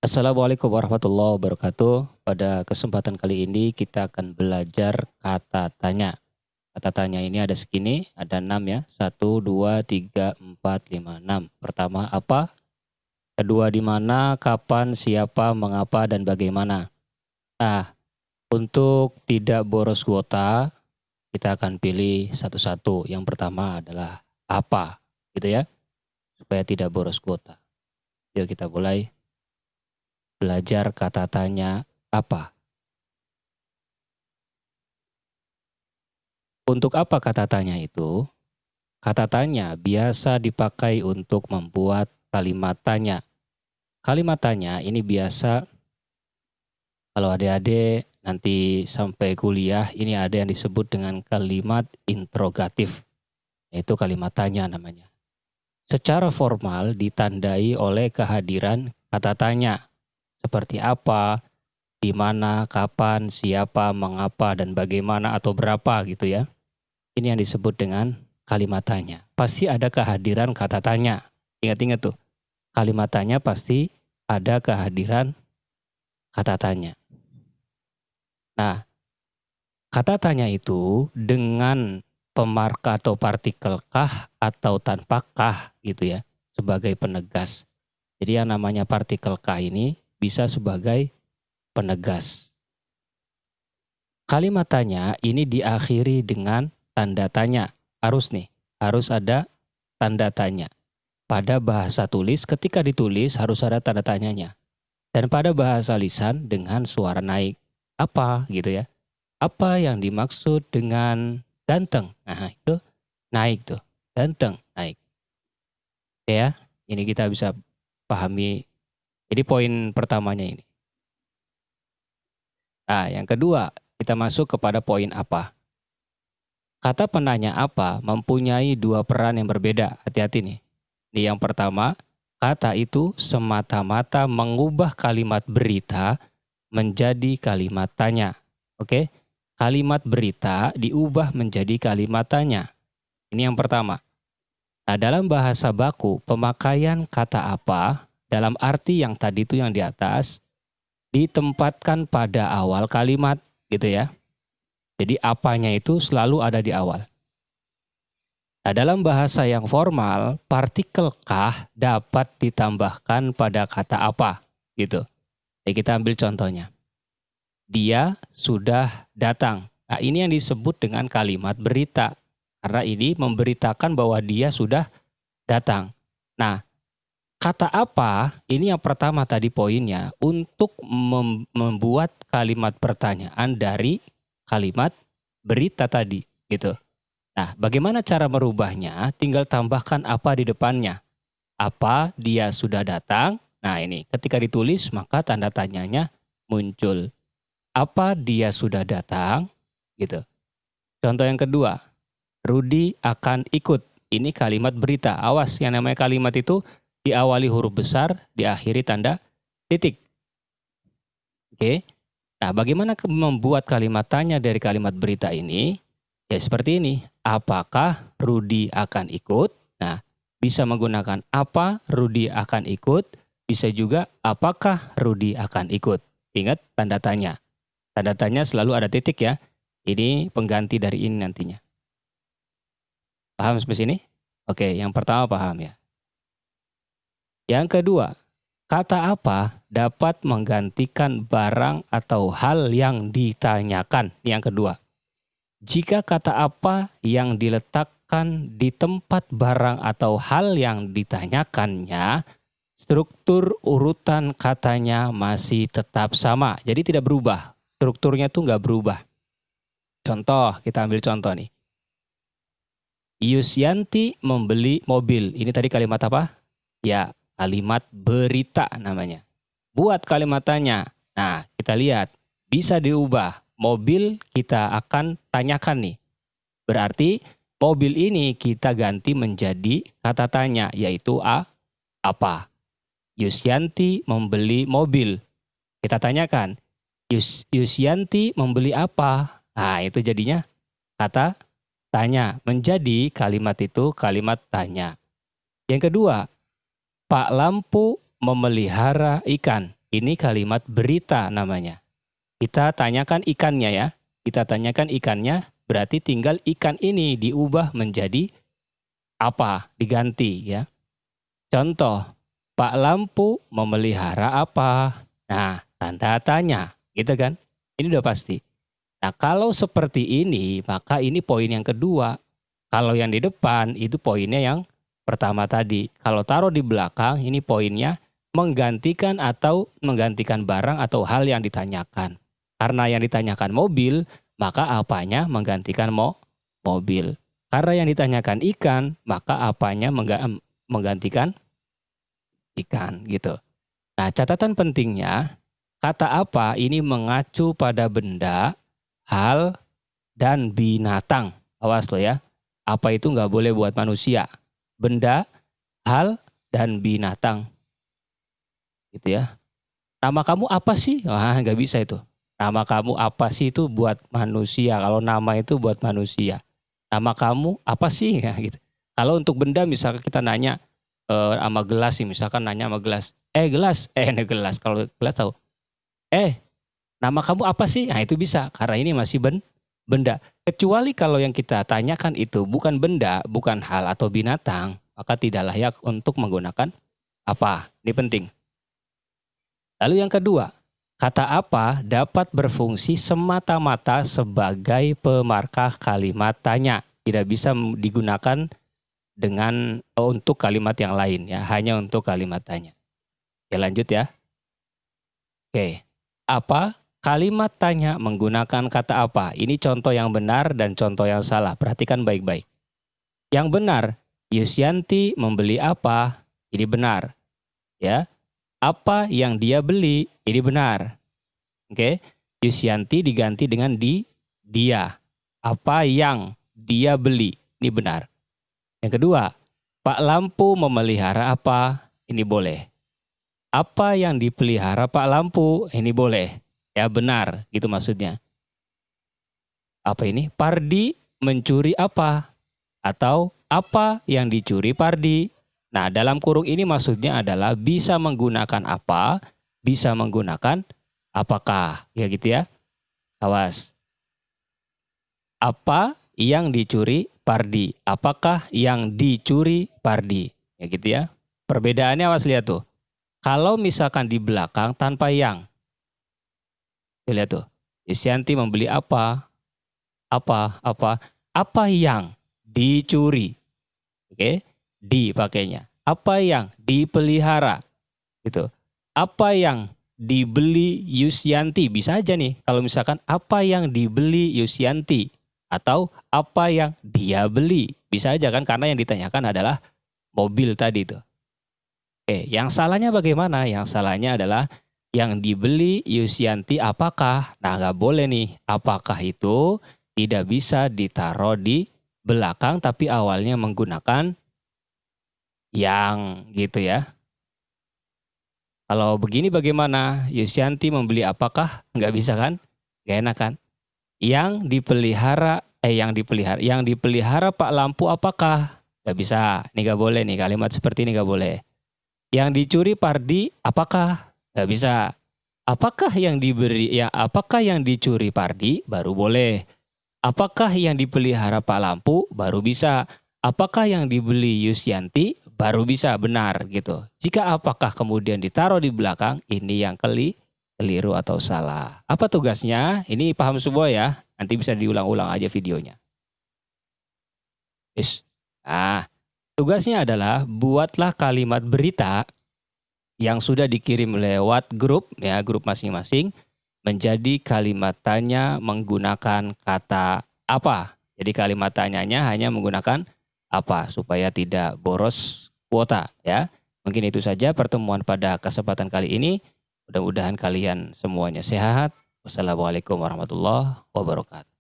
Assalamualaikum warahmatullahi wabarakatuh. Pada kesempatan kali ini kita akan belajar kata tanya. Kata tanya ini ada segini, ada 6 ya. 1, 2, 3, 4, 5, 6. Pertama apa? Kedua di mana, kapan, siapa, mengapa, dan bagaimana. Nah, untuk tidak boros kuota, kita akan pilih satu-satu. Yang pertama adalah apa, gitu ya. Supaya tidak boros kuota. Yuk kita mulai belajar kata tanya apa. Untuk apa kata tanya itu? Kata tanya biasa dipakai untuk membuat kalimat tanya. Kalimat tanya ini biasa kalau adik-adik nanti sampai kuliah ini ada yang disebut dengan kalimat interrogatif. Yaitu kalimat tanya namanya. Secara formal ditandai oleh kehadiran kata tanya. Seperti apa, di mana, kapan, siapa, mengapa, dan bagaimana atau berapa gitu ya. Ini yang disebut dengan kalimat tanya. Pasti ada kehadiran kata tanya. Ingat-ingat tuh. Kalimat tanya pasti ada kehadiran kata tanya. Nah, kata tanya itu dengan pemarka atau partikel kah atau tanpa kah gitu ya. Sebagai penegas. Jadi yang namanya partikel kah ini bisa sebagai penegas. Kalimat tanya ini diakhiri dengan tanda tanya. Harus ada tanda tanya. Pada bahasa tulis, ketika ditulis harus ada tanda tanyanya. Dan pada bahasa lisan dengan suara naik. Apa gitu ya. Apa yang dimaksud dengan ganteng? Nah itu naik tuh. Ganteng, naik. Oke ya, ini kita bisa pahami. Jadi poin pertamanya ini. Nah yang kedua, kita masuk kepada poin apa. Kata penanya apa mempunyai dua peran yang berbeda. Hati-hati nih. Ini yang pertama, kata itu semata-mata mengubah kalimat berita menjadi kalimat tanya. Oke? Kalimat berita diubah menjadi kalimat tanya. Ini yang pertama. Nah, dalam bahasa baku, pemakaian kata apa dalam arti yang tadi itu yang di atas ditempatkan pada awal kalimat gitu ya. Jadi apanya itu selalu ada di awal. Nah, dalam bahasa yang formal, partikel kah dapat ditambahkan pada kata apa, gitu. Jadi kita ambil contohnya. Dia sudah datang. Nah, ini yang disebut dengan kalimat berita. Karena ini memberitakan bahwa dia sudah datang. Nah, kata apa, ini yang pertama tadi poinnya, untuk membuat kalimat pertanyaan dari kalimat berita tadi, gitu. Nah, bagaimana cara merubahnya? Tinggal tambahkan apa di depannya. Apa dia sudah datang? Nah, ini ketika ditulis maka tanda tanyanya muncul. Apa dia sudah datang? Gitu. Contoh yang kedua, Rudi akan ikut. Ini kalimat berita. Awas, yang namanya kalimat itu diawali huruf besar, diakhiri tanda titik. Oke. Nah, bagaimana membuat kalimat tanya dari kalimat berita ini? Ya seperti ini. Apakah Rudi akan ikut? Nah, bisa menggunakan apa Rudi akan ikut. Bisa juga apakah Rudi akan ikut. Ingat tanda tanya. Tanda tanya selalu ada titik ya. Ini pengganti dari ini nantinya. Paham sampai sini? Oke, yang pertama paham ya. Yang kedua, kata apa dapat menggantikan barang atau hal yang ditanyakan. Yang kedua. Jika kata apa yang diletakkan di tempat barang atau hal yang ditanyakannya, struktur urutan katanya masih tetap sama. Jadi tidak berubah. Strukturnya tuh nggak berubah. Contoh, kita ambil contoh nih. Yusyanti membeli mobil. Ini tadi kalimat apa? Ya, kalimat berita namanya. Buat kalimat tanya. Nah, kita lihat. Bisa diubah. Mobil kita akan tanyakan nih. Berarti mobil ini kita ganti menjadi kata tanya, yaitu apa. Yusyanti membeli mobil. Kita tanyakan, Yusyanti membeli apa? Nah, itu jadinya kata tanya. Menjadi kalimat itu kalimat tanya. Yang kedua, Pak Lampu memelihara ikan. Ini kalimat berita namanya. Kita tanyakan ikannya ya. Kita tanyakan ikannya, berarti tinggal ikan ini diubah menjadi apa, diganti ya. Contoh, Pak Lampu memelihara apa? Nah, tanda tanya, gitu kan? Ini udah pasti. Nah, kalau seperti ini, maka ini poin yang kedua. Kalau yang di depan, itu poinnya yang pertama tadi. Kalau taruh di belakang, ini poinnya menggantikan atau menggantikan barang atau hal yang ditanyakan. Karena yang ditanyakan mobil, maka apanya menggantikan mobil. Karena yang ditanyakan ikan, maka apanya menggantikan ikan gitu. Nah, catatan pentingnya, kata apa ini mengacu pada benda, hal, dan binatang. Awas lo ya, apa itu nggak boleh buat manusia. Benda, hal, dan binatang. Gitu ya. Nama kamu apa sih? Wah, nggak bisa itu. Nama kamu apa sih itu buat manusia. Kalau nama itu buat manusia. Nama kamu apa sih? Ya, gitu. Kalau untuk benda misalkan kita nanya sama gelas sih. Misalkan nanya sama gelas. Gelas. Ini gelas. Kalau gelas tahu. Nama kamu apa sih? Nah itu bisa. Karena ini masih benda. Kecuali kalau yang kita tanyakan itu bukan benda, bukan hal atau binatang. Maka tidak layak untuk menggunakan apa. Ini penting. Lalu yang kedua, kata apa dapat berfungsi semata-mata sebagai pemarkah kalimat tanya. Tidak bisa digunakan dengan untuk kalimat yang lain ya, hanya untuk kalimat tanya. Oke, lanjut ya. Oke. Apa? Kalimat tanya menggunakan kata apa? Ini contoh yang benar dan contoh yang salah. Perhatikan baik-baik. Yang benar, Yusyanti membeli apa? Ini benar. Ya. Apa yang dia beli? Ini benar. Oke. Yusyanti diganti dengan dia. Apa yang dia beli? Ini benar. Yang kedua, Pak Lampu memelihara apa? Ini boleh. Apa yang dipelihara Pak Lampu? Ini boleh. Ya benar, gitu maksudnya. Apa ini? Pardi mencuri apa? Atau apa yang dicuri Pardi? Nah, dalam kurung ini maksudnya adalah bisa menggunakan apa, bisa menggunakan apakah. Ya gitu ya. Awas. Apa yang dicuri Pardi? Apakah yang dicuri Pardi? Ya gitu ya. Perbedaannya awas lihat tuh. Kalau misalkan di belakang tanpa yang. Lihat tuh. Yusyanti membeli apa? Apa yang dicuri? Oke, dipakainya. Apa yang dipelihara? Gitu. Apa yang dibeli Yusyanti? Bisa aja nih. Kalau misalkan apa yang dibeli Yusyanti atau apa yang dia beli. Bisa aja kan karena yang ditanyakan adalah mobil tadi tuh. Oke, yang salahnya bagaimana? Yang salahnya adalah yang dibeli Yusyanti apakah? Nah, nggak boleh nih. Apakah itu tidak bisa ditaruh di belakang tapi awalnya menggunakan yang gitu ya. Kalau begini bagaimana? Yusyanti membeli apakah? Nggak bisa kan? Nggak enak kan? Yang dipelihara Pak Lampu apakah? Nggak bisa. Ini nggak boleh nih. Kalimat seperti ini nggak boleh. Yang dicuri Pardi apakah? Nggak bisa. Apakah yang dicuri Pardi baru boleh. Apakah yang dipelihara Pak Lampu baru bisa. Apakah yang dibeli Yusyanti baru bisa, benar gitu. Jika apakah kemudian ditaruh di belakang, ini yang keliru atau salah. Apa tugasnya? Ini paham semua ya. Nanti bisa diulang-ulang aja videonya. Nah, tugasnya adalah buatlah kalimat berita yang sudah dikirim lewat grup ya, grup masing-masing menjadi kalimat tanya menggunakan kata apa. Jadi kalimat tanyanya hanya menggunakan apa supaya tidak boros kuota ya. Mungkin itu saja pertemuan pada kesempatan kali ini. Mudah-mudahan kalian semuanya sehat. Wassalamualaikum warahmatullahi wabarakatuh.